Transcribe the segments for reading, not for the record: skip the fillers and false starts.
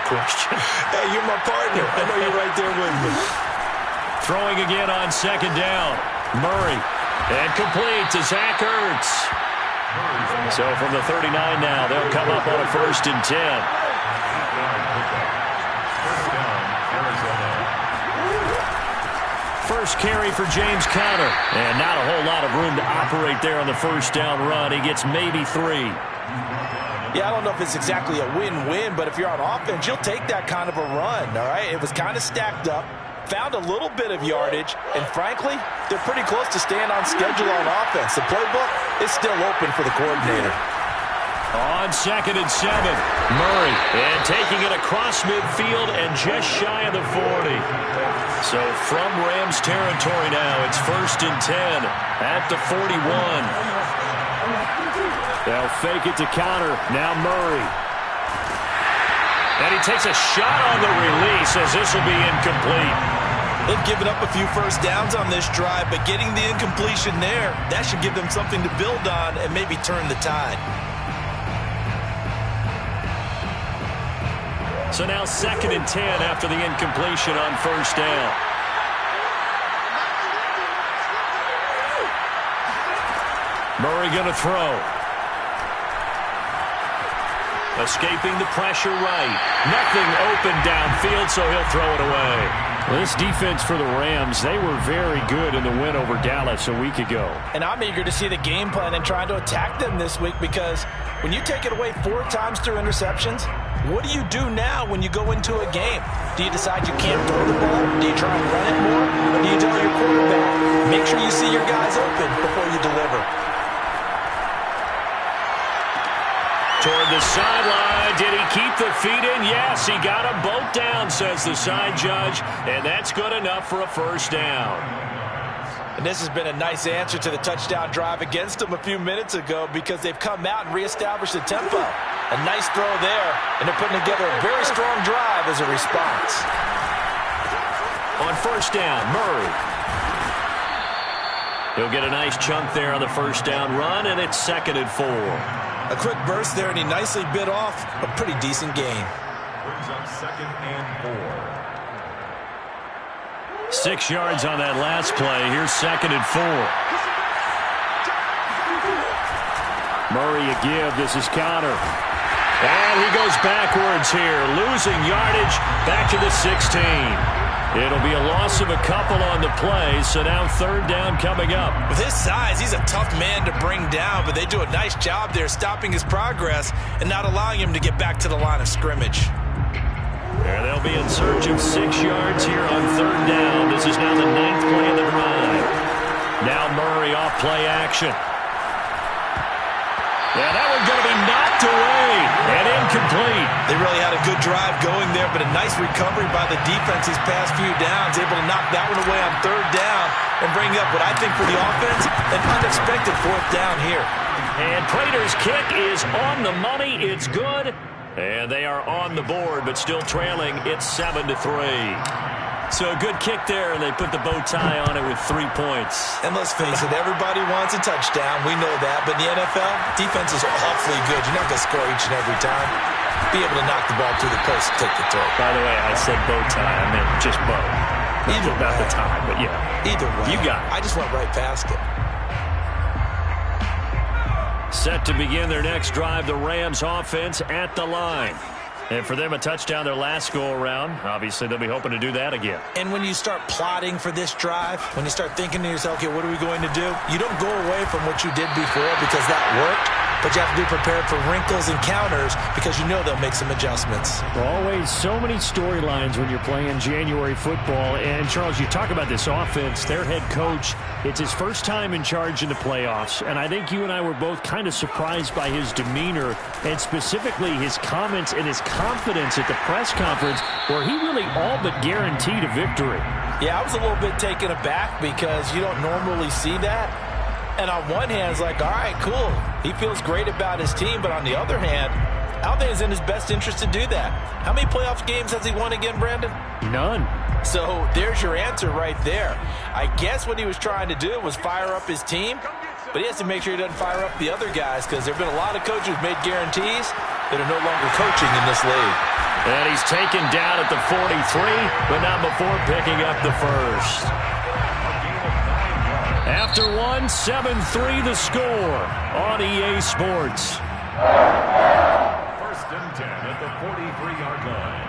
question. Hey, you're my partner. I know you're right there with me. Throwing again on second down. Murray. And complete to Zach Ertz. So from the 39 now, they'll come up on a 1st and 10. First carry for James Conner. And not a whole lot of room to operate there on the first down run. He gets maybe 3. Yeah, I don't know if it's exactly a win-win, but if you're on offense, you'll take that kind of a run, all right? It was kind of stacked up, found a little bit of yardage, and frankly, they're pretty close to staying on schedule on offense. The playbook is still open for the coordinator. On 2nd and 7, Murray, and taking it across midfield and just shy of the 40. So from Rams territory now, it's 1st and 10 at the 41. They'll fake it to Conner. Now Murray. And he takes a shot on the release as this will be incomplete. They've given up a few first downs on this drive, but getting the incompletion there, that should give them something to build on and maybe turn the tide. So now 2nd and 10 after the incompletion on first down. Murray going to throw. Escaping the pressure right. Nothing open downfield, so he'll throw it away. Well, this defense for the Rams, they were very good in the win over Dallas a week ago. And I'm eager to see the game plan and trying to attack them this week, because when you take it away 4 times through interceptions, what do you do now when you go into a game? Do you decide you can't throw the ball? Do you try and run it more? Or do you tell your quarterback, make sure you see your guys open before you deliver? Toward the sideline. Did he keep the feet in? Yes, he got them both down, says the side judge. And that's good enough for a first down. And this has been a nice answer to the touchdown drive against them a few minutes ago, because they've come out and reestablished the tempo. A nice throw there, and they're putting together a very strong drive as a response. On first down, Murray. He'll get a nice chunk there on the first down run, and it's 2nd and 4. A quick burst there, and he nicely bit off a pretty decent gain. Brings up 2nd and 4. 6 yards on that last play. Here's 2nd and 4. Murray a give. This is Conner. And he goes backwards here, losing yardage back to the 16. It'll be a loss of a couple on the play, so now 3rd down coming up. With his size, he's a tough man to bring down, but they do a nice job there stopping his progress and not allowing him to get back to the line of scrimmage. There they'll be in search of 6 yards here on 3rd down. This is now the 9th play of the drive. Now Murray off play action. Yeah, that one's going to be knocked away and incomplete. They really had a good drive going there, but a nice recovery by the defense these past few downs, able to knock that one away on 3rd down and bring up what I think for the offense, an unexpected 4th down here. And Prater's kick is on the money. It's good. And they are on the board, but still trailing. It's 7-3. So a good kick there, and they put the bow tie on it with 3 points. And let's face it, everybody wants a touchdown. We know that. But in the NFL, defense is awfully good. You're not going to score each and every time. Be able to knock the ball through the post and take the throw. By the way, I said bow tie. I meant just bow. Either about way. the tie, but yeah. Either way. You got it. I just went right past it. Set to begin their next drive, the Rams offense at the line. And for them, a touchdown their last go-around. Obviously, they'll be hoping to do that again. And when you start plotting for this drive, when you start thinking to yourself, okay, what are we going to do? You don't go away from what you did before because that worked, but you have to be prepared for wrinkles and counters because you know they'll make some adjustments. Always so many storylines when you're playing January football. And, Charles, you talk about this offense, their head coach, it's his first time in charge in the playoffs. And I think you and I were both kind of surprised by his demeanor and specifically his comments and his confidence at the press conference where he really all but guaranteed a victory. Yeah, I was a little bit taken aback because you don't normally see that. And on one hand, it's like, all right, cool. He feels great about his team. But on the other hand, I don't think it's in his best interest to do that. How many playoff games has he won again, Brandon? None. So there's your answer right there. I guess what he was trying to do was fire up his team, but he has to make sure he doesn't fire up the other guys because there have been a lot of coaches who've made guarantees that are no longer coaching in this league. And he's taken down at the 43, but not before picking up the first. After one, 7-3 the score on EA Sports. First and 10 at the 43-yard line.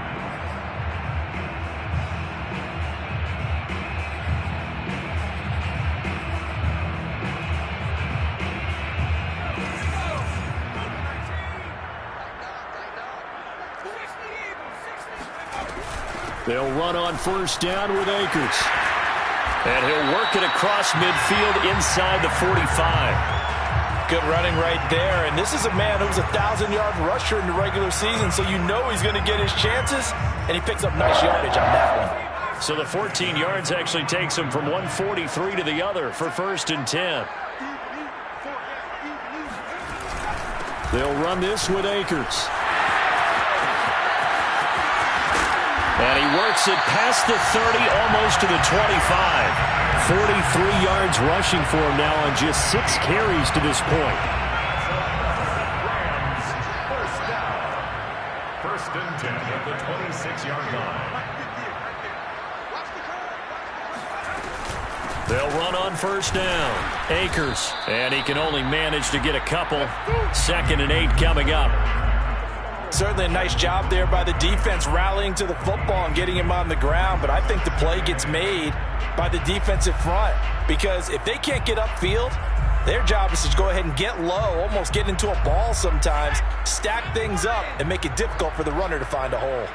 They'll run on first down with Akers. And he'll work it across midfield inside the 45. Good running right there. And this is a man who was a 1,000-yard rusher in the regular season, so you know he's going to get his chances, and he picks up nice yardage on that one. So the 14 yards actually takes him from 143 to the other for first and 10. They'll run this with Akers. And he works it past the 30, almost to the 25. 43 yards rushing for him now on just 6 carries to this point. Rams, first down. First and 10 at the 26-yard line. They'll run on first down. Akers. And he can only manage to get a couple. 2nd and 8 coming up. Certainly a nice job there by the defense rallying to the football and getting him on the ground, but I think the play gets made by the defensive front because if they can't get upfield, their job is to go ahead and get low, almost get into a ball sometimes, stack things up, and make it difficult for the runner to find a hole.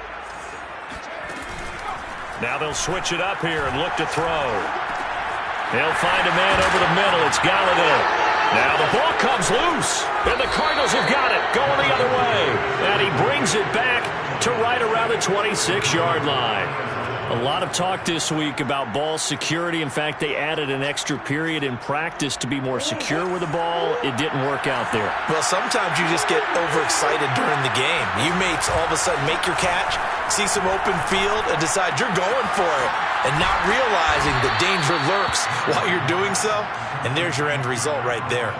Now they'll switch it up here and look to throw. He'll find a man over the middle. It's Galladay. Now the ball comes loose, and the Cardinals have got it going the other way. And he brings it back to right around the 26-yard line. A lot of talk this week about ball security. In fact, they added an extra period in practice to be more secure with the ball. It didn't work out there. Well, sometimes you just get overexcited during the game. You may all of a sudden make your catch, see some open field, and decide you're going for it, and not realizing the danger lurks while you're doing so. And there's your end result right there.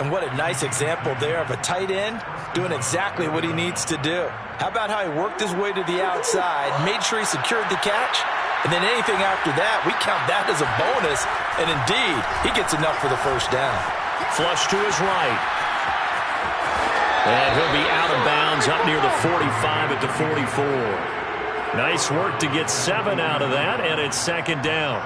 And what a nice example there of a tight end doing exactly what he needs to do. How about how he worked his way to the outside, made sure he secured the catch, and then anything after that, we count that as a bonus. And indeed, he gets enough for the first down. Flush to his right. And he'll be out of bounds up near the 45 at the 44. Nice work to get 7 out of that, and it's 2nd down.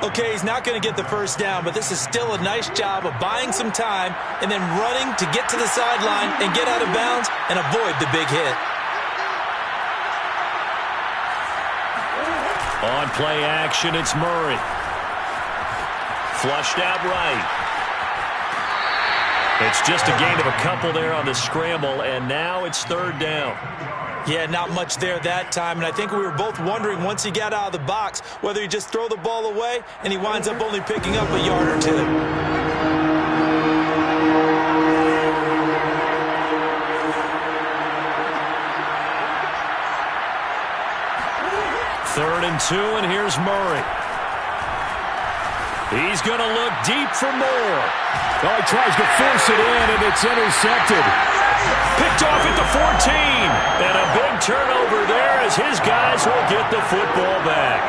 Okay, he's not going to get the first down, but this is still a nice job of buying some time and then running to get to the sideline and get out of bounds and avoid the big hit. On play action, it's Murray. Flushed out right. It's just a gain of a couple there on the scramble, and now it's 3rd down. Yeah, not much there that time, and I think we were both wondering once he got out of the box whether he just throw the ball away and he winds up only picking up a yard or 2. Third and 2, and here's Murray. He's going to look deep for more. Oh, he tries to force it in, and it's intercepted. Picked off at the 14. And a big turnover there as his guys will get the football back.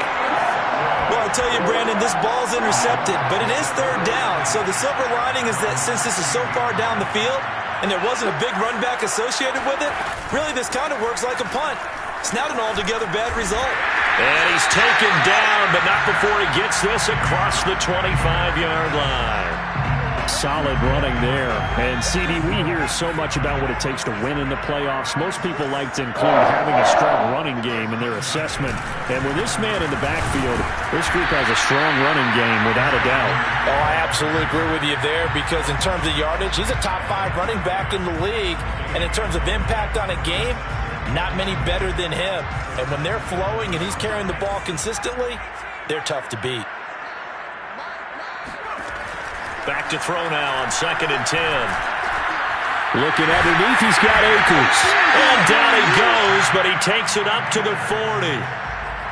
Well, I tell you, Brandon, this ball's intercepted, but it is 3rd down. So the silver lining is that since this is so far down the field and there wasn't a big run back associated with it, really this kind of works like a punt. It's not an altogether bad result. And he's taken down, but not before he gets this across the 25-yard line. Solid running there. And, CD, we hear so much about what it takes to win in the playoffs. Most people like to include having a strong running game in their assessment. And with this man in the backfield, this group has a strong running game without a doubt. Oh, I absolutely agree with you there because in terms of yardage, he's a top 5 running back in the league. And in terms of impact on a game, not many better than him. And when they're flowing and he's carrying the ball consistently, they're tough to beat. Back to throw now on 2nd and 10. Looking underneath, he's got Akers. And down he goes, but he takes it up to the 40.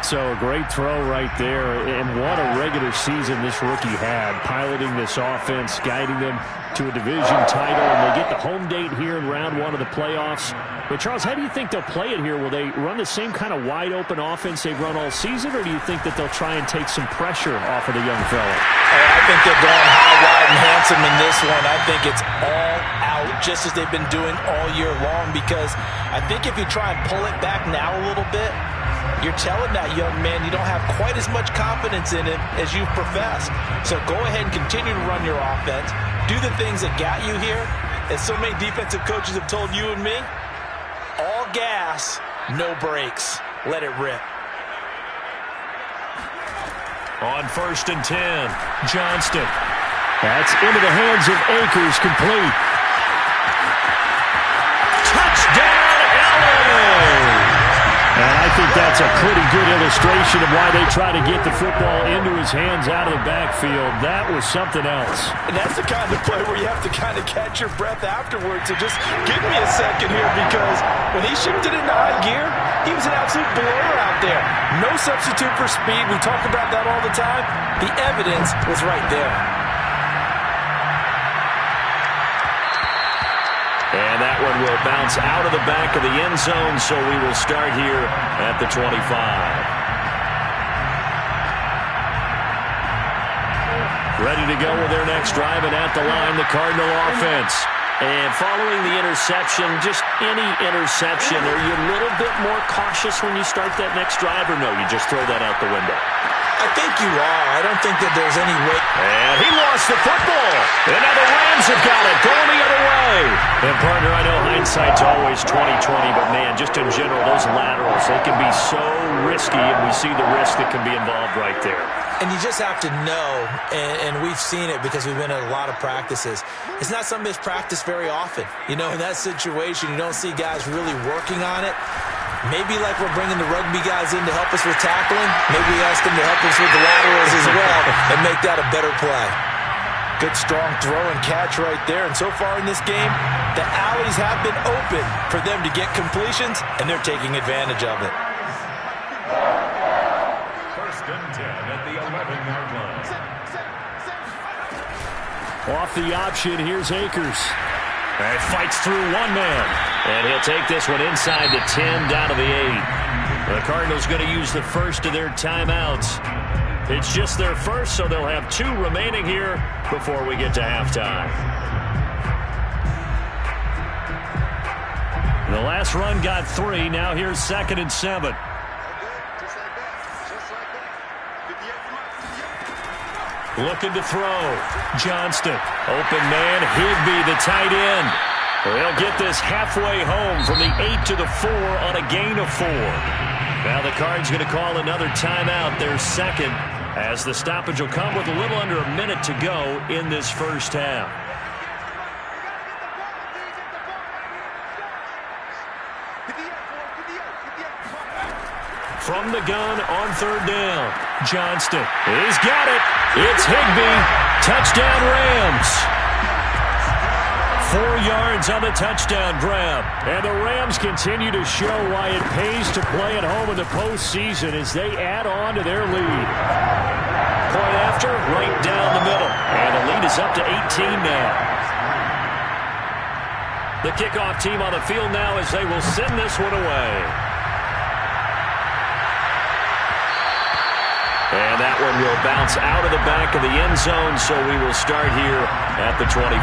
So a great throw right there, and what a regular season this rookie had, piloting this offense, guiding them to a division title, and they get the home date here in round one of the playoffs. But, Charles, how do you think they'll play it here? Will they run the same kind of wide-open offense they've run all season, or do you think that they'll try and take some pressure off of the young fella? I think they're going high, wide, and handsome in this one. I think it's all out, just as they've been doing all year long, because I think if you try and pull it back now a little bit, you're telling that young man you don't have quite as much confidence in him as you've professed. So go ahead and continue to run your offense. Do the things that got you here. As so many defensive coaches have told you and me, all gas, no brakes. Let it rip. On 1st and 10, Johnston. That's into the hands of Akers, complete. Touchdown, LA! And I think that's a pretty good illustration of why they try to get the football into his hands out of the backfield. That was something else. And that's the kind of play where you have to kind of catch your breath afterwards. So just give me a second here, because when he shifted into high gear, he was an absolute blower out there. No substitute for speed. We talk about that all the time. The evidence was right there. And that one will bounce out of the back of the end zone, so we will start here at the 25. Ready to go with their next drive, and at the line, the Cardinal offense. And following the interception, just any interception, are you a little bit more cautious when you start that next drive, or no, you just throw that out the window? I think you are. I don't think that there's any way. And he lost the football. And now the Rams have got it, going the other way. And, partner, I know hindsight's always 20/20, but, man, just in general, those laterals, they can be so risky, and we see the risk that can be involved right there. And you just have to know, and we've seen it because we've been at a lot of practices. It's not something that's practiced very often. You know, in that situation, you don't see guys really working on it. Maybe like we're bringing the rugby guys in to help us with tackling, maybe we ask them to help us with the laterals as well and make that a better play. Good, strong throw and catch right there. And so far in this game, the alleys have been open for them to get completions, and they're taking advantage of it. 1st and 10 at the 11-yard line. Off the option, here's Akers. And fights through one man. And he'll take this one inside the 10, down to the 8. The Cardinals going to use the first of their timeouts. It's just their first, so they'll have 2 remaining here before we get to halftime. The last run got 3. Now here's 2nd and 7. Looking to throw. Johnston. Open man. Higbee, the tight end. They'll get this halfway home from the 8 to the 4 on a gain of 4. Now the Cards going to call another timeout, their second, as the stoppage will come with a little under a minute to go in this first half. From the gun on 3rd down, Johnston. He's got it. It's Higbee. Touchdown Rams. 4 yards on the touchdown grab. And the Rams continue to show why it pays to play at home in the postseason as they add on to their lead. Point after, right down the middle. And the lead is up to 18 now. The kickoff team on the field now as they will send this one away. And that one will bounce out of the back of the end zone, so we will start here at the 25.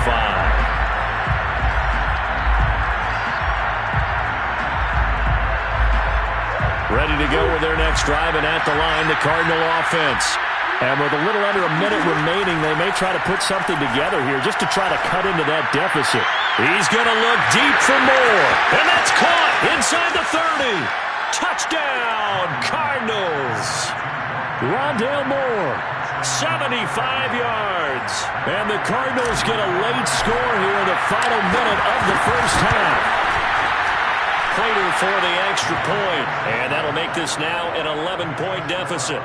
Ready to go with their next drive, and at the line, the Cardinal offense. And with a little under a minute remaining, they may try to put something together here just to try to cut into that deficit. He's going to look deep for more. And that's caught inside the 30. Touchdown, Cardinals. Rondale Moore, 75 yards. And the Cardinals get a late score here in the final minute of the first half. Prater for the extra point. And that'll make this now an 11-point deficit.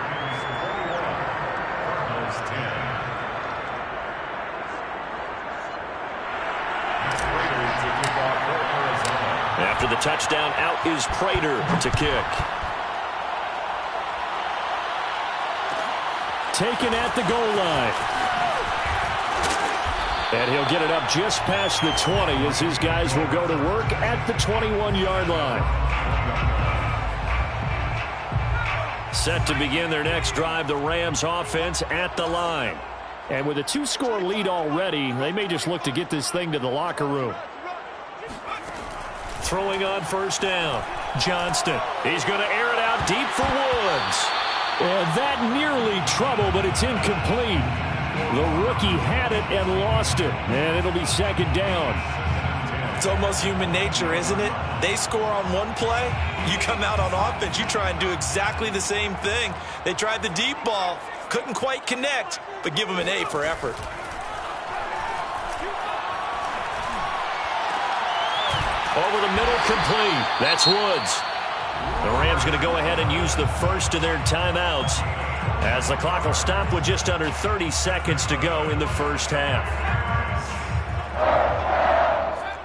After the touchdown, out is Prater to kick. taken at the goal line. And he'll get it up just past the 20 as his guys will go to work at the 21-yard line. Set to begin their next drive, the Rams offense at the line. And with a 2-score lead already, they may just look to get this thing to the locker room. Throwing on first down, Johnston. He's going to air it out deep for Woods. And that nearly trouble, but it's incomplete. The rookie had it and lost it, and it'll be second down. It's almost human nature, isn't it? They score on one play, you come out on offense, you try and do exactly the same thing. They tried the deep ball, couldn't quite connect, but give them an A for effort. Over the middle, complete. That's Woods. The Rams going to go ahead and use the first of their timeouts as the clock will stop with just under 30 seconds to go in the first half.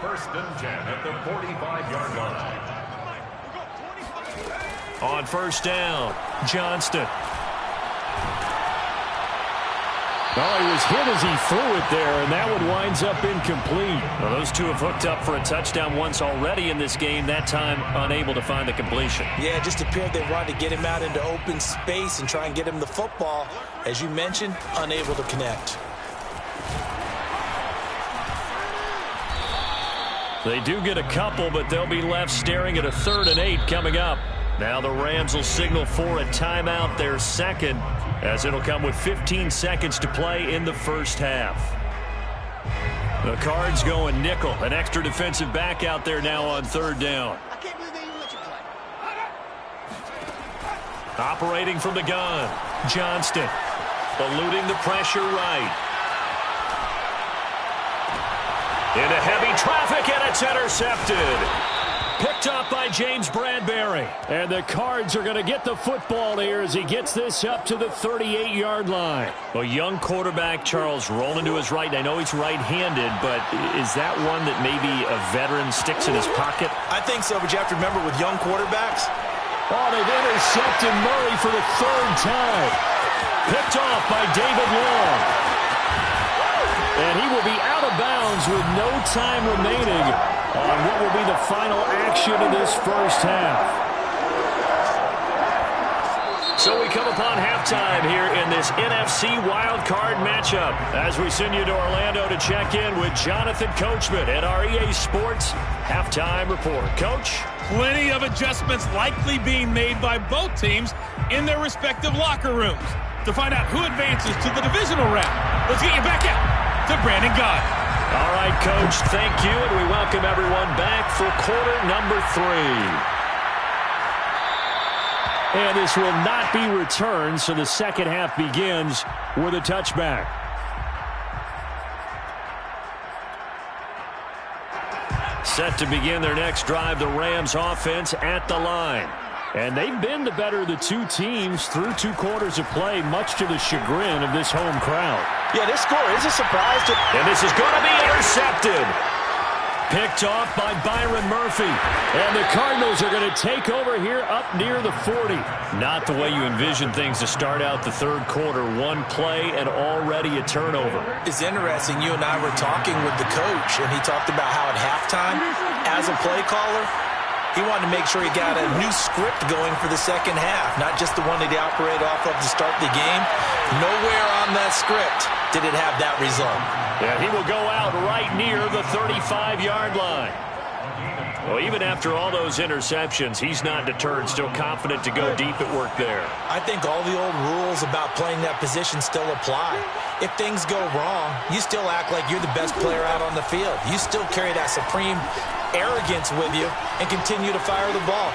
First and 10 at the 45-yard line. On first down, Johnston. Oh, he was hit as he threw it there, and that one winds up incomplete. Well, those two have hooked up for a touchdown once already in this game, that time unable to find the completion. Yeah, it just appeared they wanted to get him out into open space and try and get him the football. As you mentioned, unable to connect. They do get a couple, but they'll be left staring at a 3rd and 8 coming up. Now the Rams will signal for a timeout, their second, as it'll come with 15 seconds to play in the first half. The Cards going nickel, an extra defensive back out there now on 3rd down. Operating from the gun, Johnston, eluding the pressure right. Into heavy traffic, and it's intercepted. Picked up by James Bradbury. And the Cards are going to get the football here as he gets this up to the 38-yard line. A young quarterback, Charles, rolling to his right. I know he's right-handed, but is that one that maybe a veteran sticks in his pocket? I think so, but you have to remember with young quarterbacks. Oh, they've intercepted Murray for the 3rd time. Picked off by David Long. And he will be out of bounds with no time remaining on what will be the final action of this first half. So we come upon halftime here in this NFC wildcard matchup as we send you to Orlando to check in with Jonathan Coachman at our EA Sports Halftime Report. Coach? Plenty of adjustments likely being made by both teams in their respective locker rooms. To find out who advances to the divisional round, let's get you back out to Brandon Gaudin. All right, Coach, thank you, and we welcome everyone back for quarter number 3. And this will not be returned, so the second half begins with a touchback. Set to begin their next drive, the Rams offense at the line. And they've been the better of the two teams through 2 quarters of play, much to the chagrin of this home crowd. Yeah, this score is a surprise. And this is going to be intercepted. Picked off by Byron Murphy. And the Cardinals are going to take over here up near the 40. Not the way you envision things to start out the 3rd quarter. One play and already a turnover. It's interesting. You and I were talking with the coach, and he talked about how at halftime, as a play caller, he wanted to make sure he got a new script going for the second half, not just the one that he operated off of to start the game. Nowhere on that script did it have that result. Yeah, he will go out right near the 35-yard line. Well, even after all those interceptions, he's not deterred, still confident to go deep at work there. I think all the old rules about playing that position still apply. If things go wrong, you still act like you're the best player out on the field. You still carry that supreme arrogance with you and continue to fire the ball.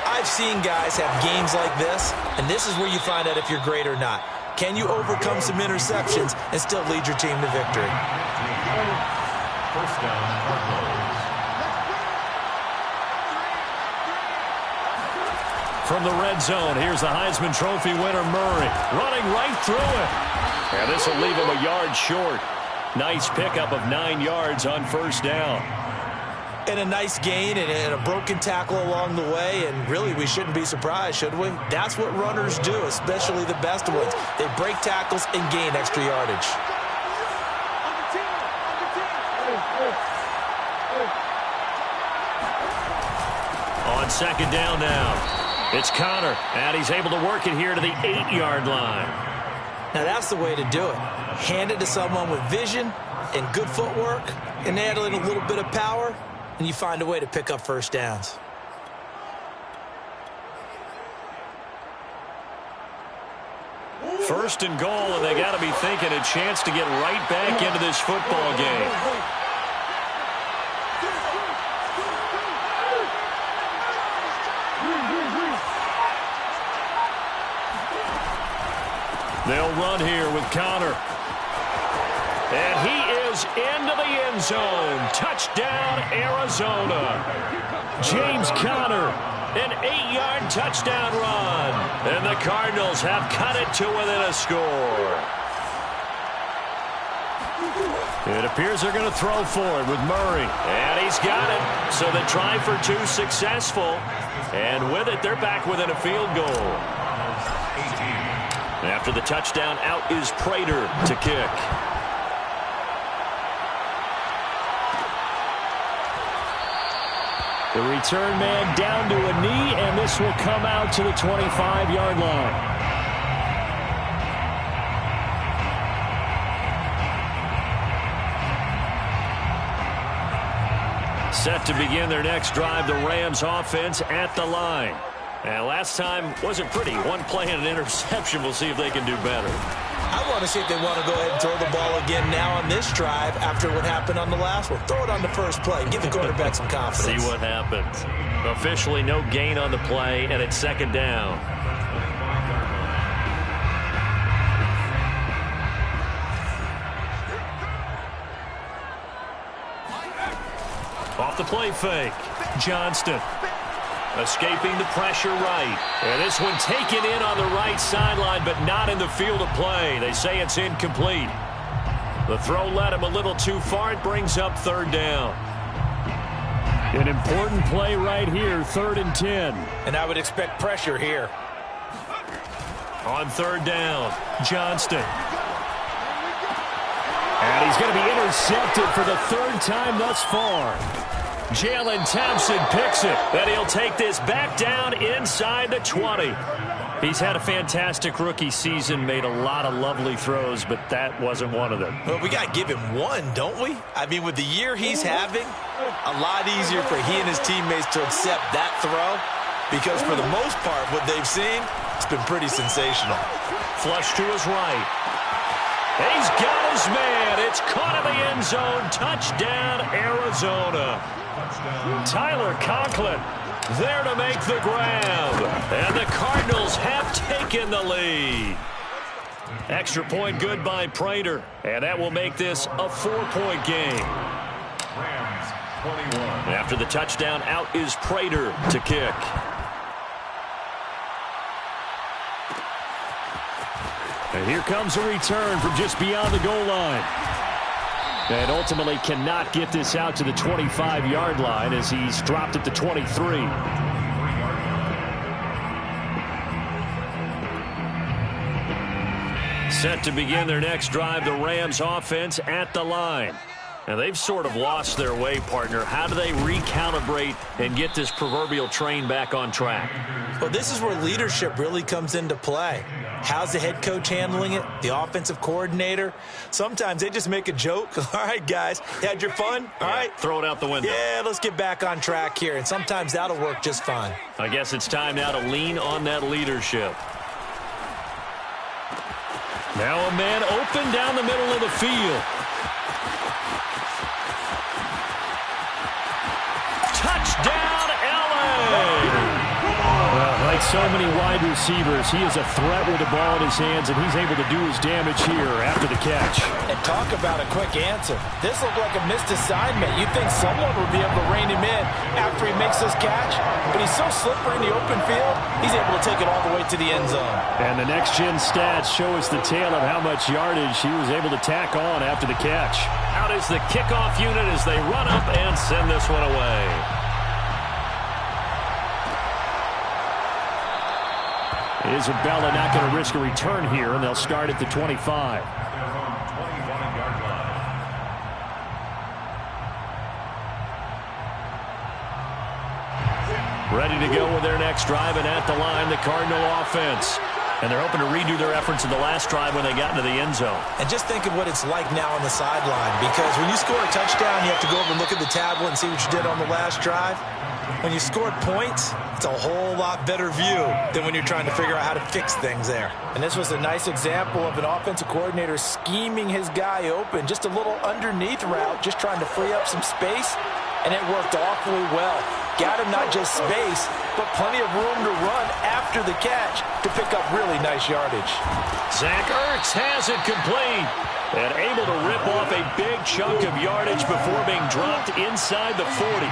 I've seen guys have games like this, and this is where you find out if you're great or not. Can you overcome some interceptions and still lead your team to victory? First down, Cardinals. From the red zone, here's the Heisman Trophy winner, Murray, running right through it. And this will leave him a yard short. Nice pickup of 9 yards on first down. And a nice gain and a broken tackle along the way, and really we shouldn't be surprised, should we? That's what runners do, especially the best ones. They break tackles and gain extra yardage. On second down now, it's Connor, and he's able to work it here to the 8-yard line. Now that's the way to do it. Hand it to someone with vision and good footwork, and add in a little bit of power, and you find a way to pick up first downs. First and goal, and they got to be thinking a chance to get right back into this football game. They'll run here with Connor. And he is into the end zone. Touchdown, Arizona. James Conner, an 8-yard touchdown run. And the Cardinals have cut it to within a score. It appears they're going to throw for it with Murray. And he's got it. So the try for 2 successful. And with it, they're back within a field goal. After the touchdown, out is Prater to kick. The return man down to a knee, and this will come out to the 25-yard line. Set to begin their next drive, the Rams offense at the line. And last time wasn't pretty. One play and an interception. We'll see if they can do better. I want to see if they want to go ahead and throw the ball again now on this drive after what happened on the last one. Throw it on the first play. Give the quarterback some confidence. See what happens. Officially no gain on the play, and it's second down. Off the play fake. Johnston. Escaping the pressure right. And this one taken in on the right sideline, but not in the field of play. They say it's incomplete. The throw led him a little too far. It brings up third down. An important play right here, 3rd and 10. And I would expect pressure here. On third down, Johnston. And he's going to be intercepted for the 3rd time thus far. Jalen Thompson picks it, and he'll take this back down inside the 20. He's had a fantastic rookie season, made a lot of lovely throws, but that wasn't one of them. Well, we got to give him one, don't we? I mean, with the year he's having, a lot easier for he and his teammates to accept that throw, because for the most part, what they've seen, it's been pretty sensational. Flush to his right. He's got his man. It's caught in the end zone. Touchdown, Arizona. Tyler Conklin there to make the grab. And the Cardinals have taken the lead. Extra point good by Prater. And that will make this a 4-point game. Rams 21. After the touchdown, out is Prater to kick. And here comes a return from just beyond the goal line. And ultimately cannot get this out to the 25-yard line as he's dropped at the 23. Set to begin their next drive, the Rams offense at the line. Now, they've sort of lost their way, partner. How do they recalibrate and get this proverbial train back on track? Well, this is where leadership really comes into play. How's the head coach handling it? The offensive coordinator? Sometimes they just make a joke. All right, guys, you had your fun? All right. Throw it out the window. Yeah, let's get back on track here. And sometimes that'll work just fine. I guess it's time now to lean on that leadership. Now a man open down the middle of the field. Touchdown, LA! Well, like so many wide receivers, he is a threat with the ball in his hands, and he's able to do his damage here after the catch. And talk about a quick answer. This looked like a missed assignment. You'd think someone would be able to rein him in after he makes this catch, but he's so slippery in the open field, he's able to take it all the way to the end zone. And the next-gen stats show us the tale of how much yardage he was able to tack on after the catch. Out is the kickoff unit as they run up and send this one away. Isabella not going to risk a return here, and they'll start at the 25. Ready to go with their next drive, and at the line, the Cardinal offense. And they're hoping to redo their efforts in the last drive when they got into the end zone. And just think of what it's like now on the sideline, because when you score a touchdown, you have to go over and look at the tablet and see what you did on the last drive. When you scored points, it's a whole lot better view than when you're trying to figure out how to fix things there. And this was a nice example of an offensive coordinator scheming his guy open, just a little underneath route, just trying to free up some space, and it worked awfully well. Got him not just space, but plenty of room to run after the catch to pick up really nice yardage. Zach Ertz has it complete and able to rip off a big chunk of yardage before being dropped inside the 40.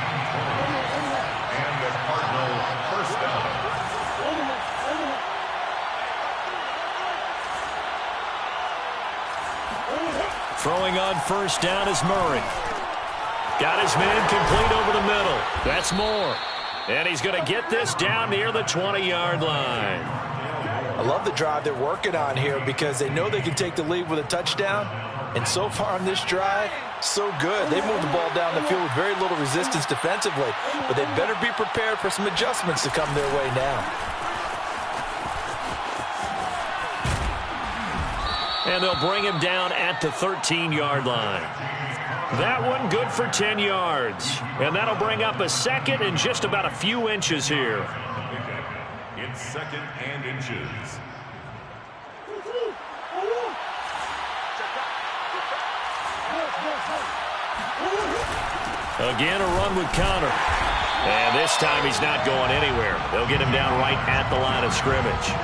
And the Cardinal first down. Throwing on first down is Murray. Got his man complete over the middle. That's Moore. And he's going to get this down near the 20-yard line. I love the drive they're working on here because they know they can take the lead with a touchdown. And so far on this drive, so good. They moved the ball down the field with very little resistance defensively. But they better be prepared for some adjustments to come their way now. And they'll bring him down at the 13-yard line. That one good for 10 yards. And that'll bring up a second and just about a few inches here. It's second and inches. Again, a run with Conner. And this time he's not going anywhere. They'll get him down right at the line of scrimmage.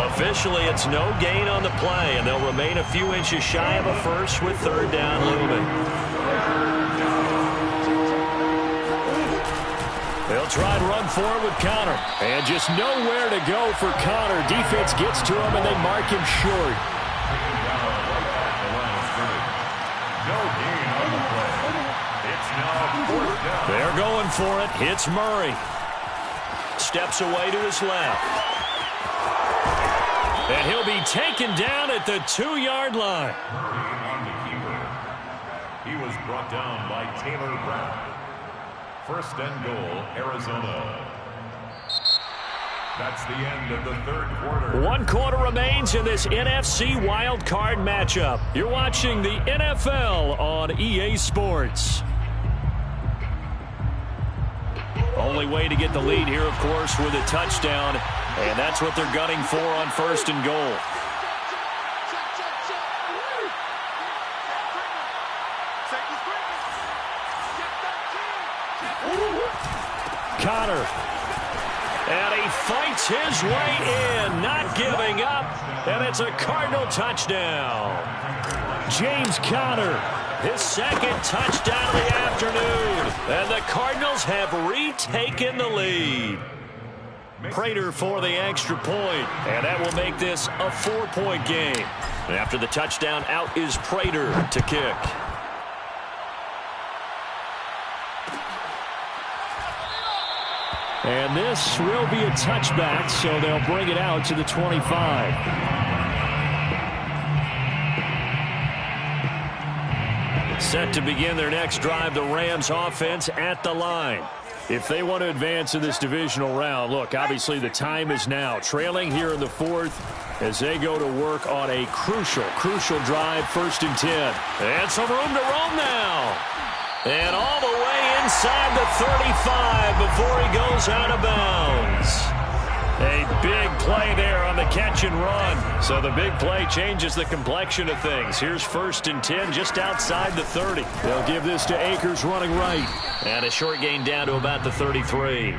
Officially, it's no gain on the play, and they'll remain a few inches shy of a first with third down looming. They'll try and run forward with Conner. And just nowhere to go for Conner. Defense gets to him, and they mark him short. No gain on the play. It's now fourth down. They're going for it. Hits Murray. Steps away to his left. And he'll be taken down at the 2-yard line. On the keeper. He was brought down by Taylor Brown. First and goal, Arizona. That's the end of the third quarter. 1 quarter remains in this NFC wildcard matchup. You're watching the NFL on EA Sports. Only way to get the lead here, of course, with a touchdown. And that's what they're gunning for on first and goal. Conner. And he fights his way in, not giving up. And it's a Cardinal touchdown. James Conner, his second touchdown of the afternoon. And the Cardinals have retaken the lead. Prater for the extra point, and that will make this a 4-point game. And after the touchdown, out is Prater to kick. And this will be a touchback, so they'll bring it out to the 25. Set to begin their next drive, the Rams offense at the line. If they want to advance in this divisional round, look, obviously the time is now. Trailing here in the fourth as they go to work on a crucial drive, 1st and 10. And some room to roam now. And all the way inside the 35 before he goes out of bounds. A big play there on the catch and run. So the big play changes the complexion of things. Here's 1st and 10 just outside the 30. They'll give this to Akers running right. And a short gain down to about the 33.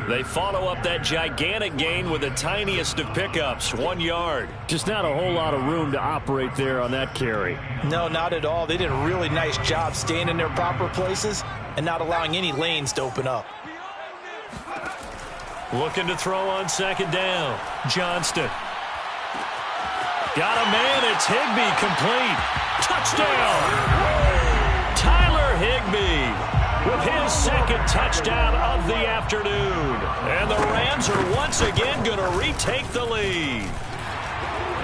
They follow up that gigantic gain with the tiniest of pickups, 1 yard. Just not a whole lot of room to operate there on that carry. No, not at all. They did a really nice job staying in their proper places and not allowing any lanes to open up. Looking to throw on second down. Johnston. Got a man. It's Higbee, complete. Touchdown. Tyler Higbee with his second touchdown of the afternoon. And the Rams are once again going to retake the lead.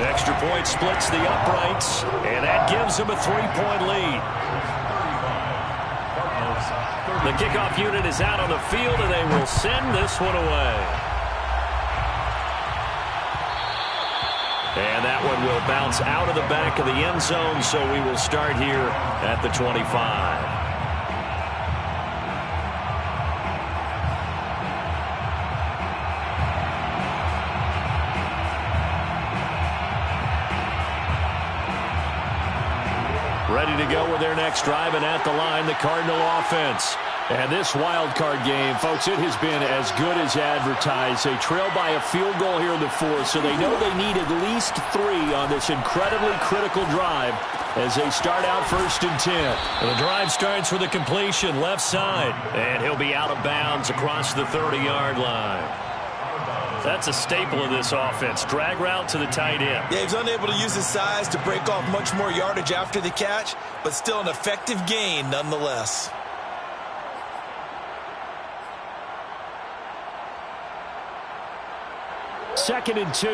Extra point splits the uprights, and that gives them a 3-point lead. The kickoff unit is out on the field, and they will send this one away. And that one will bounce out of the back of the end zone, so we will start here at the 25. Ready to go with their next drive, and at the line, the Cardinal offense. And this wild card game, folks, it has been as good as advertised. They trail by a field goal here in the fourth, so they know they need at least 3 on this incredibly critical drive as they start out 1st and 10. The drive starts with a completion left side, and he'll be out of bounds across the 30-yard line. That's a staple of this offense. Drag route to the tight end. Yeah, he's unable to use his size to break off much more yardage after the catch, but still an effective gain nonetheless. Second and 2.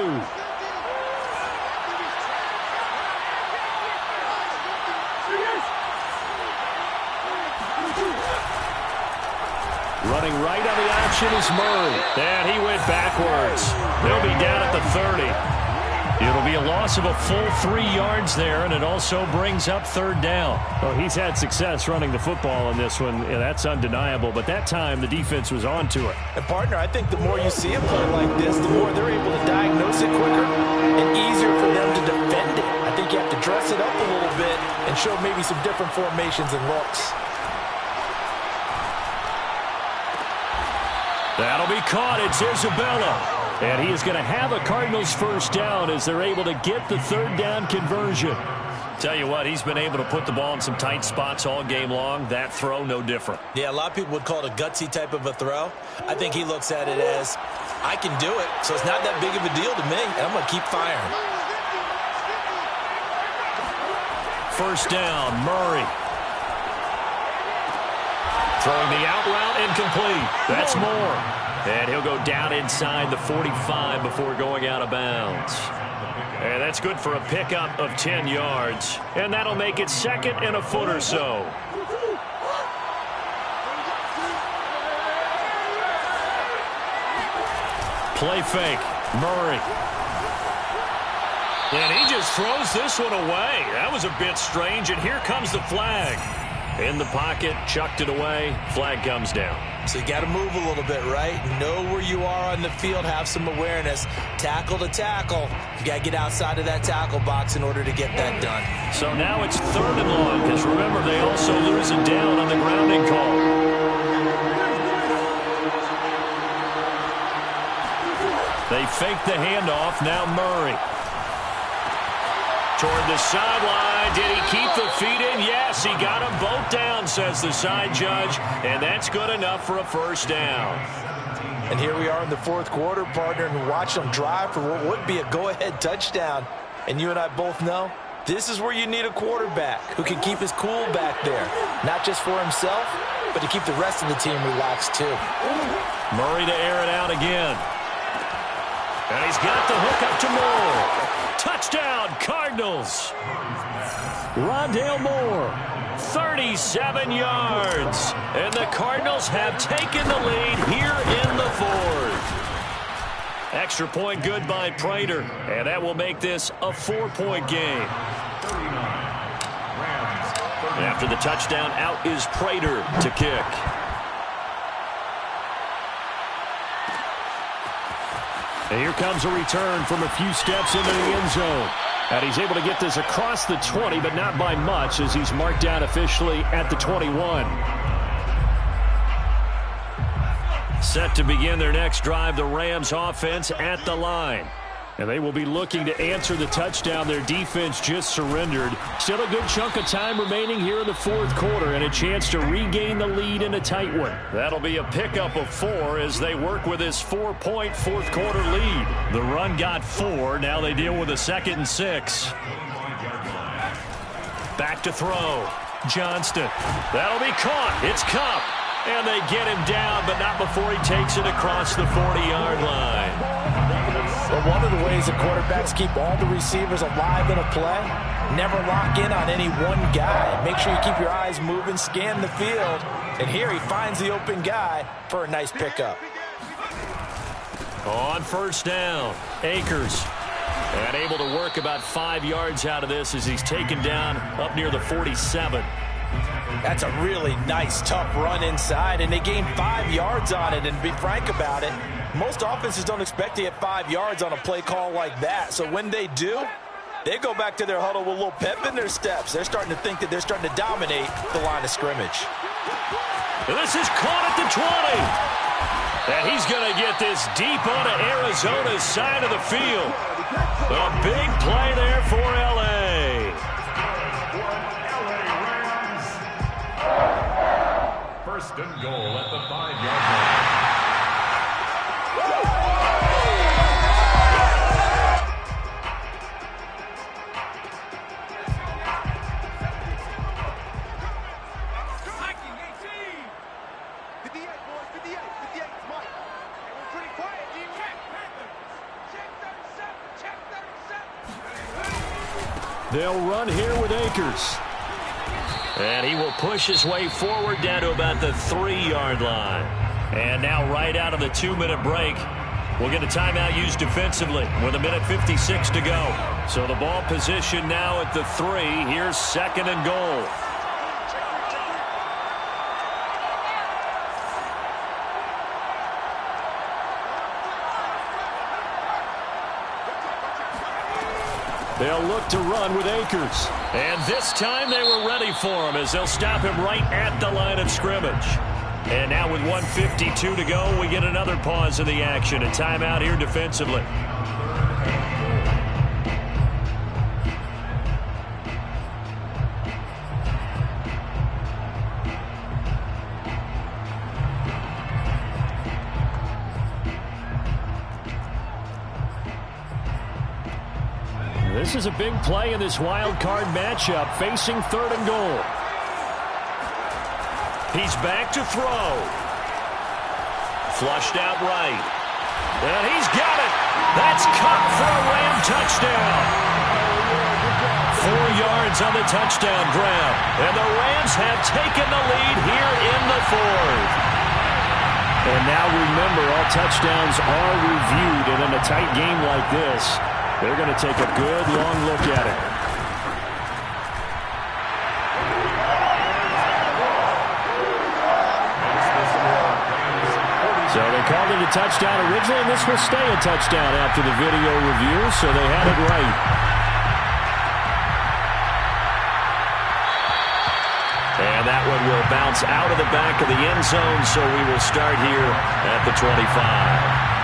Running right on the option is Murray. And he went backwards. They'll be down at the 30. It'll be a loss of a full 3 yards there, and it also brings up 3rd down. Well, he's had success running the football in this one. Yeah, that's undeniable. But that time, the defense was onto it. And, partner, I think the more you see him play like this, the more they're able to diagnose it quicker and easier for them to defend it. I think you have to dress it up a little bit and show maybe some different formations and looks. That'll be caught. It's Isabella. And he is going to have a Cardinals 1st down as they're able to get the 3rd down conversion. Tell you what, he's been able to put the ball in some tight spots all game long. That throw, no different. Yeah, a lot of people would call it a gutsy type of a throw. I think he looks at it as, I can do it, so it's not that big of a deal to me, and I'm going to keep firing. 1st down, Murray. Throwing the out route incomplete. That's Moore. And he'll go down inside the 45 before going out of bounds. And that's good for a pickup of 10 yards. And that'll make it 2nd and a foot or so. Play fake. Murray. And he just throws this one away. That was a bit strange. And here comes the flag. In the pocket, chucked it away. Flag comes down. So you got to move a little bit, right? Know where you are on the field, have some awareness. Tackle to tackle. You got to get outside of that tackle box in order to get that done. So now it's 3rd and long, because remember, they also lose it down on the grounding call. They fake the handoff. Now Murray. Toward the sideline. Did he keep the feet in? Yes, he got them both down, says the side judge. And that's good enough for a 1st down. And here we are in the 4th quarter, partner, and watch them drive for what would be a go-ahead touchdown. And you and I both know this is where you need a quarterback who can keep his cool back there. Not just for himself, but to keep the rest of the team relaxed too. Murray to air it out again. And he's got the hook up to Moore. Touchdown, Cardinals. Rondale Moore, 37 yards. And the Cardinals have taken the lead here in the 4th. Extra point good by Prater. And that will make this a 4-point game. After the touchdown, out is Prater to kick. And here comes a return from a few steps into the end zone. And he's able to get this across the 20, but not by much, as he's marked down officially at the 21. Set to begin their next drive, the Rams offense at the line. And they will be looking to answer the touchdown their defense just surrendered. Still a good chunk of time remaining here in the fourth quarter and a chance to regain the lead in a tight one. That'll be a pickup of 4 as they work with this 4-point fourth quarter lead. The run got 4. Now they deal with a 2nd and 6. Back to throw. Johnston. That'll be caught. It's Kupp. And they get him down, but not before he takes it across the 40-yard line. But one of the ways that quarterbacks keep all the receivers alive in a play, never lock in on any one guy. Make sure you keep your eyes moving, scan the field. And here he finds the open guy for a nice pickup. On first down, Akers. And able to work about 5 yards out of this as he's taken down up near the 47. That's a really nice, tough run inside, and they gained 5 yards on it. And to be frank about it, most offenses don't expect to get 5 yards on a play call like that. So when they do, they go back to their huddle with a little pep in their steps. They're starting to think that they're starting to dominate the line of scrimmage. This is caught at the 20. And he's going to get this deep onto Arizona's side of the field. A big play there for L.A. First and goal at the 5-yard line. They'll run here with Akers. And he will push his way forward down to about the 3-yard line. And now right out of the 2-minute break, we'll get a timeout used defensively with 1:56 to go. So the ball position now at the 3. Here's 2nd and goal. They'll look to run with Akers. And this time they were ready for him as they'll stop him right at the line of scrimmage. And now with 1:52 to go, we get another pause in the action. A timeout here defensively. This is a big play in this wild card matchup, facing 3rd and goal. He's back to throw. Flushed out right. And he's got it. That's Kupp for a Ram touchdown. 4 yards on the touchdown grab. And the Rams have taken the lead here in the 4th. And now remember, all touchdowns are reviewed, and in a tight game like this, they're going to take a good long look at it. So they called it a touchdown originally, and this will stay a touchdown after the video review, so they had it right. And that one will bounce out of the back of the end zone, so we will start here at the 25.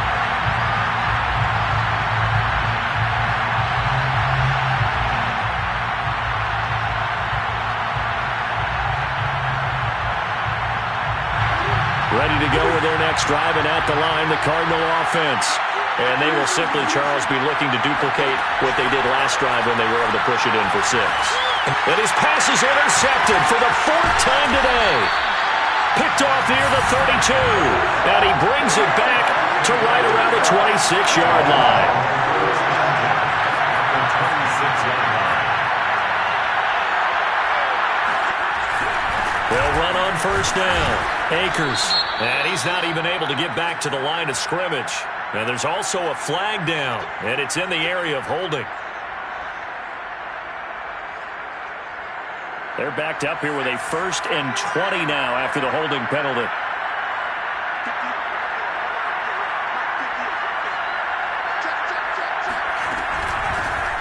Ready to go with their next drive, and at the line, the Cardinal offense. And they will simply, Charles, be looking to duplicate what they did last drive when they were able to push it in for 6. And his pass is intercepted for the 4th time today. Picked off near the 32. And he brings it back to right around the 26-yard line. They'll run on first down. Akers. And he's not even able to get back to the line of scrimmage. And there's also a flag down. And it's in the area of holding. They're backed up here with a 1st and 20 now after the holding penalty.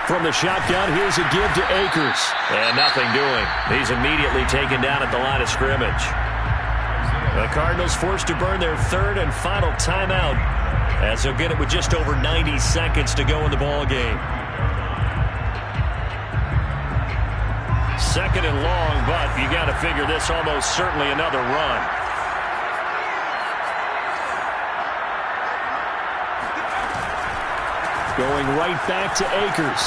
From the shotgun, here's a give to Akers. And nothing doing. He's immediately taken down at the line of scrimmage. The Cardinals forced to burn their third and final timeout as they'll get it with just over 90 seconds to go in the ball game. Second and long, but you got to figure this almost certainly another run. Going right back to Akers.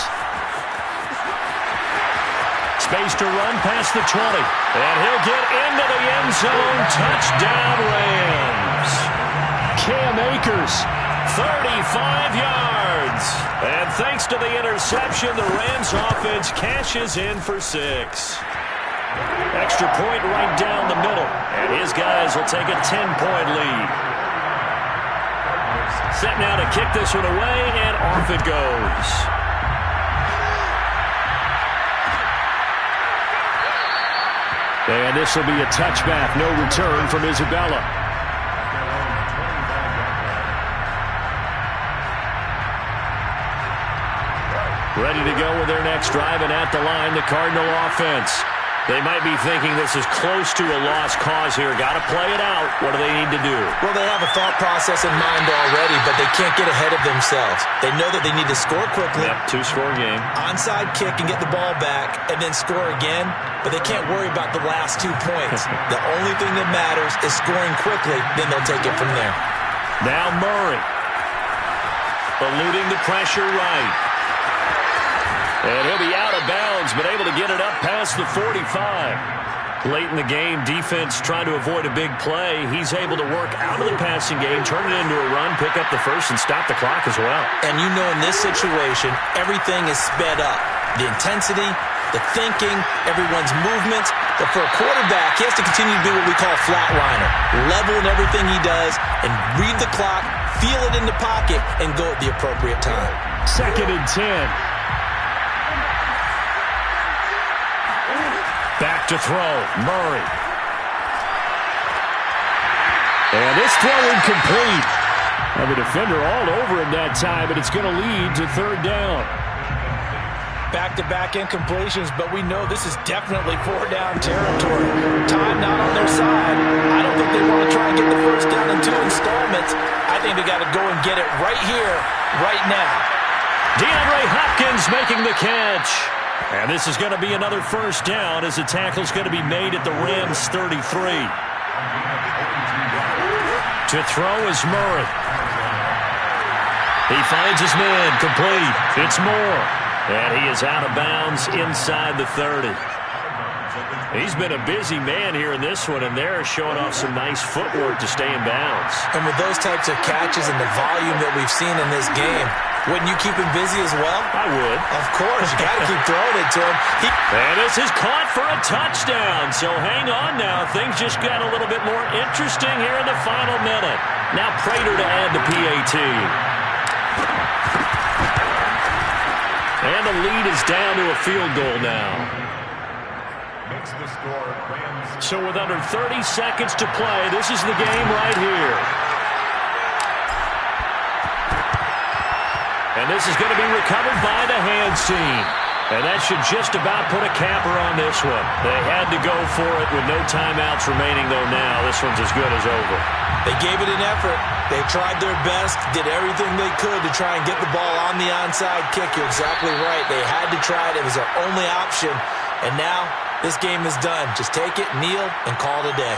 Space to run past the 20. And he'll get into the end zone. Touchdown, Rams. Cam Akers, 35 yards. And thanks to the interception, the Rams offense cashes in for 6. Extra point right down the middle. And his guys will take a 10-point lead. Set now to kick this one away, and off it goes. And this will be a touchback. No return from Isabella. Ready to go with their next drive, and at the line, the Cardinal offense. They might be thinking this is close to a lost cause here. Got to play it out. What do they need to do? Well, they have a thought process in mind already, but they can't get ahead of themselves. They know that they need to score quickly. Yep, 2-score game. Onside kick and get the ball back, and then score again. But they can't worry about the last 2 points. The only thing that matters is scoring quickly. Then they'll take it from there. Now Murray. Eluding the pressure right. And he'll be out of bounds, but able to get it up past the 45. Late in the game, defense trying to avoid a big play. He's able to work out of the passing game, turn it into a run, pick up the first, and stop the clock as well. And you know in this situation, everything is sped up. The intensity, the thinking, everyone's movements. But for a quarterback, he has to continue to do what we call flatliner. Level in everything he does and read the clock, feel it in the pocket, and go at the appropriate time. 2nd and 10. Back to throw, Murray. And this throw incomplete. And the defender all over him that time, but it's going to lead to 3rd down. Back-to-back incompletions, but we know this is definitely 4-down territory. Time not on their side. I don't think they want to try and get the first down in 2 installments. I think they got to go and get it right here, right now. DeAndre Hopkins making the catch. And this is going to be another first down as the tackle's going to be made at the Rams 33. To throw is Murray. He finds his man, complete. It's Moore. And he is out of bounds inside the 30. He's been a busy man here in this one, and they're showing off some nice footwork to stay in bounds. And with those types of catches and the volume that we've seen in this game, wouldn't you keep him busy as well? I would. Of course. You got to keep throwing it to him. And this is caught for a touchdown. So hang on now. Things just got a little bit more interesting here in the final minute. Now Prater to add the PAT. And the lead is down to a field goal now. Makes the score Rams. So with under 30 seconds to play, this is the game right here. And this is going to be recovered by the hands team. And that should just about put a capper on this one. They had to go for it with no timeouts remaining, though now this one's as good as over. They gave it an effort. They tried their best, did everything they could to try and get the ball on the onside kick. You're exactly right. They had to try it. It was their only option. And now this game is done. Just take it, kneel, and call it a day.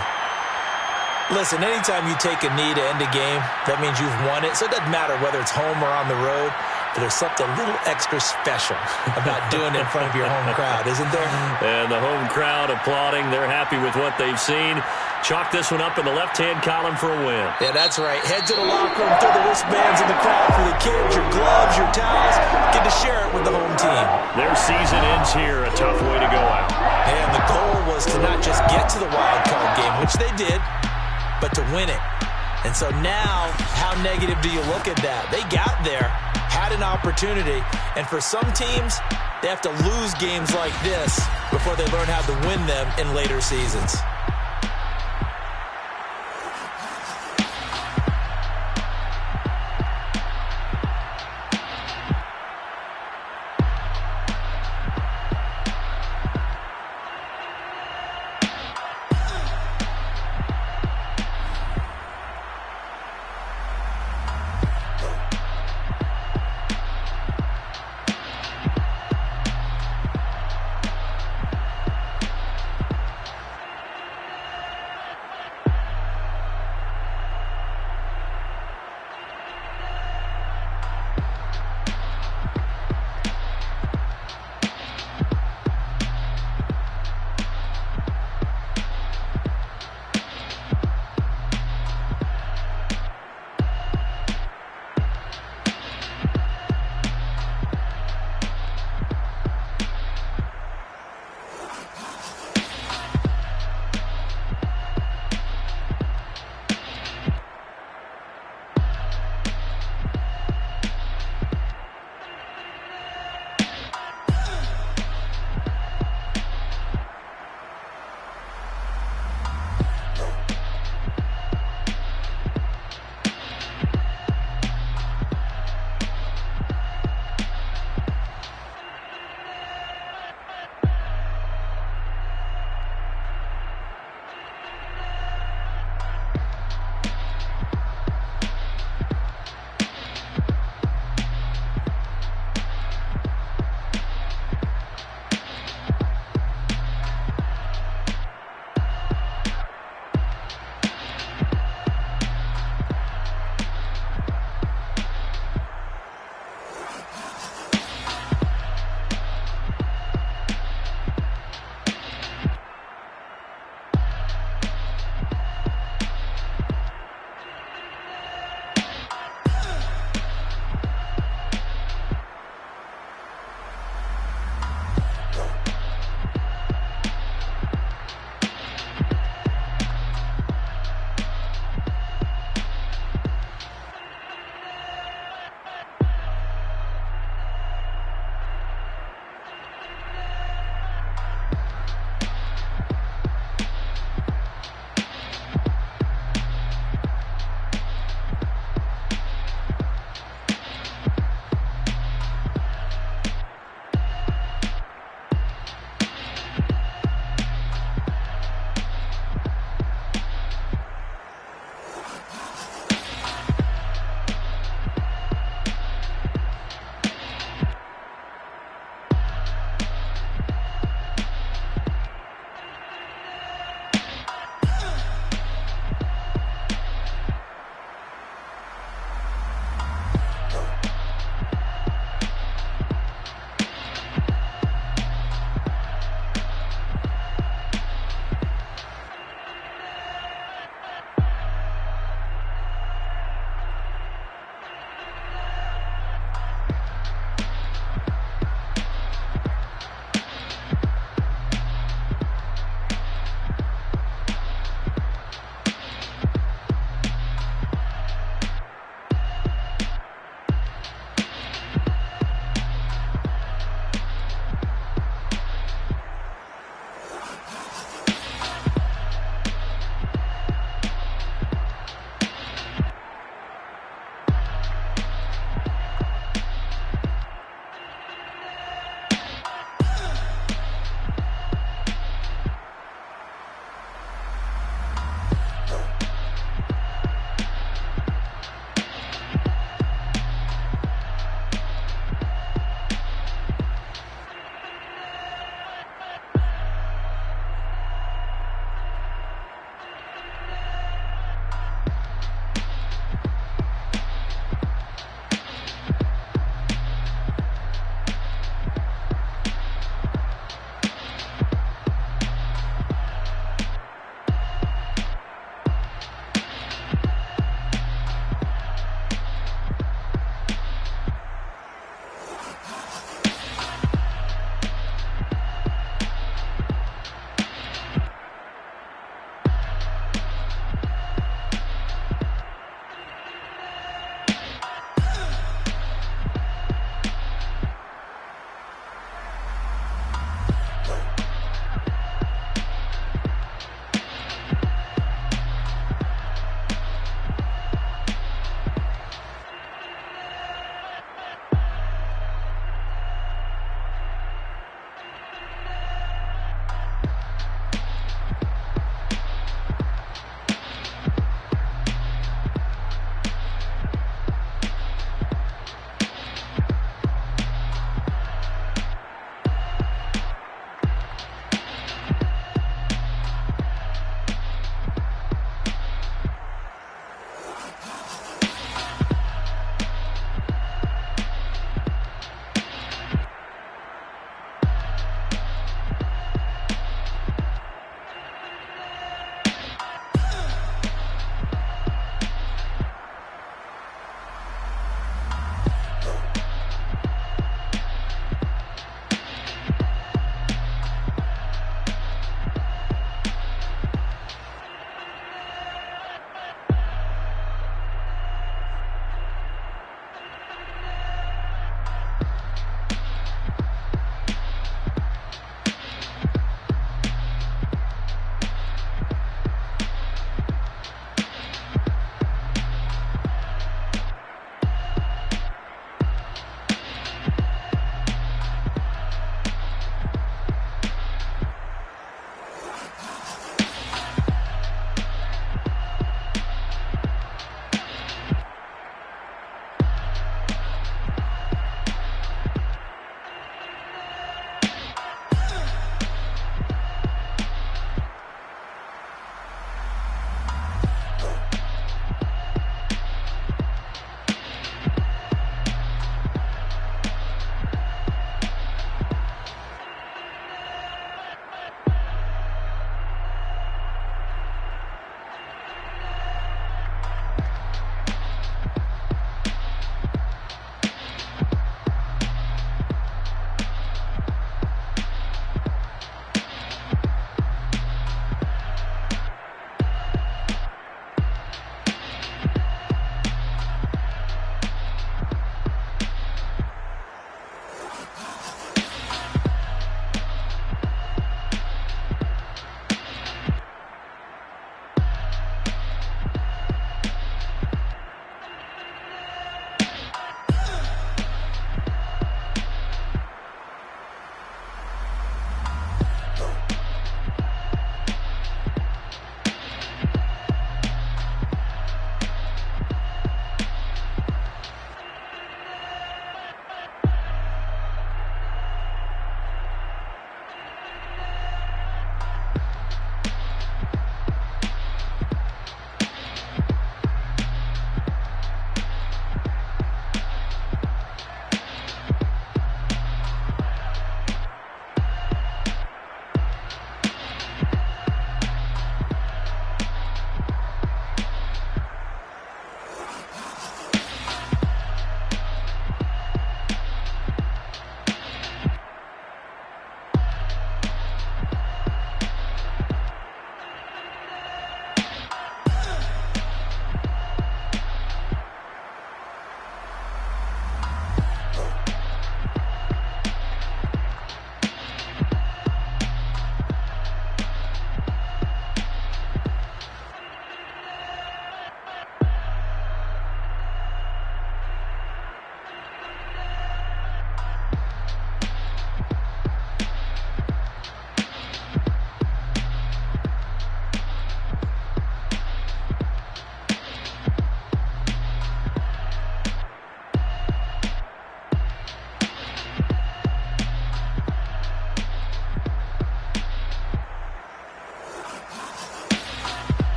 Listen, anytime you take a knee to end a game, that means you've won it. So it doesn't matter whether it's home or on the road. But there's something a little extra special about doing it in front of your home crowd, isn't there? And the home crowd applauding. They're happy with what they've seen. Chalk this one up in the left-hand column for a win. Yeah, that's right. Head to the locker room, throw the wristbands in the crowd for the kids, your gloves, your towels. Get to share it with the home team. Their season ends here. A tough way to go out. And the goal was to not just get to the wild card game, which they did, but to win it. And so now, how negative do you look at that? They got there, had an opportunity, and for some teams, they have to lose games like this before they learn how to win them in later seasons.